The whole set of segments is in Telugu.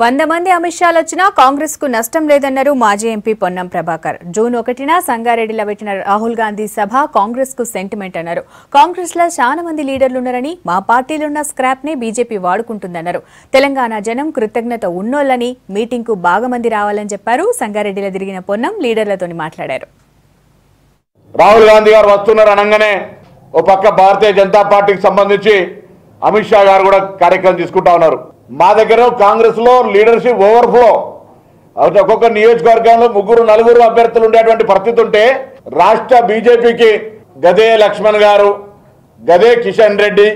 100 మంది అమిత్ షాలు వచ్చినా కాంగ్రెస్ కు నష్టం లేదన్నారు మాజీ ఎంపీ పొన్నం ప్రభాకర్. జూన్ 1న సంగారెడ్డిలో పెట్టిన రాహుల్ గాంధీ సభ కాంగ్రెస్ కు సెంటిమెంట్ అన్నారు. కాంగ్రెస్ లో చాలా మంది లీడర్లు ఉన్నారని, మా పార్టీలో ఉన్న స్క్రాప్ నే బీజేపీ వాడుకుంటుందన్నారు. తెలంగాణ జనం కృతజ్ఞత ఉన్నోళ్ళని, మీటింగ్ కు బాగా మంది రావాలని చెప్పారు. సంగారెడ్డిలో తిరిగిన పొన్నం లీడర్లతో మాట్లాడారు. రాహుల్ గాంధీ గారు వస్తున్నారు అనగానే ఓ పక్క భారతీయ జనతా పార్టీకి సంబంధించి అమిత్ షా గారు కూడా కార్యక్రమం తీసుకుంటా ఉన్నారు. మా దగ్గర కాంగ్రెస్ లో లీడర్షిప్ ఓవర్ఫ్లో, ఒక్కొక్క నియోజకవర్గంలో 3-4 అభ్యర్థులు ఉండేటువంటి పరిస్థితి ఉంటే రాష్ట్ర బీజేపీకి గదే లక్ష్మణ్ గారు, గదే కిషన్ రెడ్డి,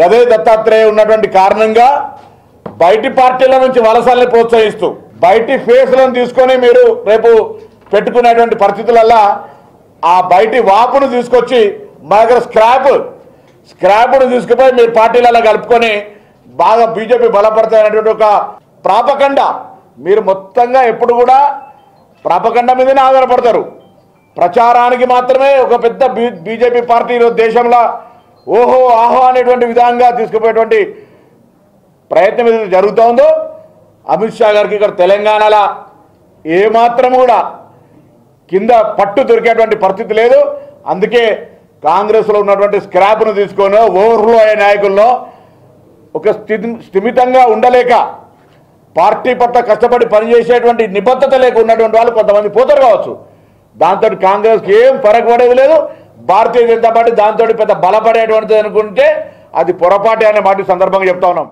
గదే దత్తాత్రేయ ఉన్నటువంటి కారణంగా బయటి పార్టీల నుంచి వలసల్ని ప్రోత్సహిస్తూ బయటి ఫేస్లను తీసుకొని మీరు రేపు పెట్టుకునేటువంటి పరిస్థితులల్లా ఆ బయటి వాపును తీసుకొచ్చి మా దగ్గర స్క్రాప్ను తీసుకుపోయి మీరు పార్టీలలో కలుపుకొని బాగా బీజేపీ బలపడతాయనేటువంటి ఒక ప్రాపకండ. మీరు మొత్తంగా ఎప్పుడు కూడా ప్రాపకండ మీదనే ఆధారపడతారు. ప్రచారానికి మాత్రమే ఒక పెద్ద బీజేపీ పార్టీ దేశంలో ఓహో ఆహో అనేటువంటి విధంగా తీసుకుపోయేటువంటి ప్రయత్నం ఏదైతే జరుగుతుందో, అమిత్ షా గారికి ఇక్కడ తెలంగాణలో ఏమాత్రం కూడా కింద పట్టు దొరికేటువంటి పరిస్థితి లేదు. అందుకే కాంగ్రెస్లో ఉన్నటువంటి స్క్రాప్ను తీసుకొని ఓవర్ఫ్లో అయ్యే నాయకుల్లో ఒక స్థిమితంగా ఉండలేక పార్టీ పట్ల కష్టపడి పనిచేసేటువంటి నిబద్ధత లేక ఉన్నటువంటి వాళ్ళు కొంతమంది పోతారు కావచ్చు. దాంతో కాంగ్రెస్కి ఏం ఫరక్ పడేది లేదు. భారతీయ జనతా పార్టీ దాంతో పెద్ద బలపడేటువంటిది అనుకుంటే అది పొరపాటే అనే మాట సందర్భంగా చెప్తా ఉన్నాం.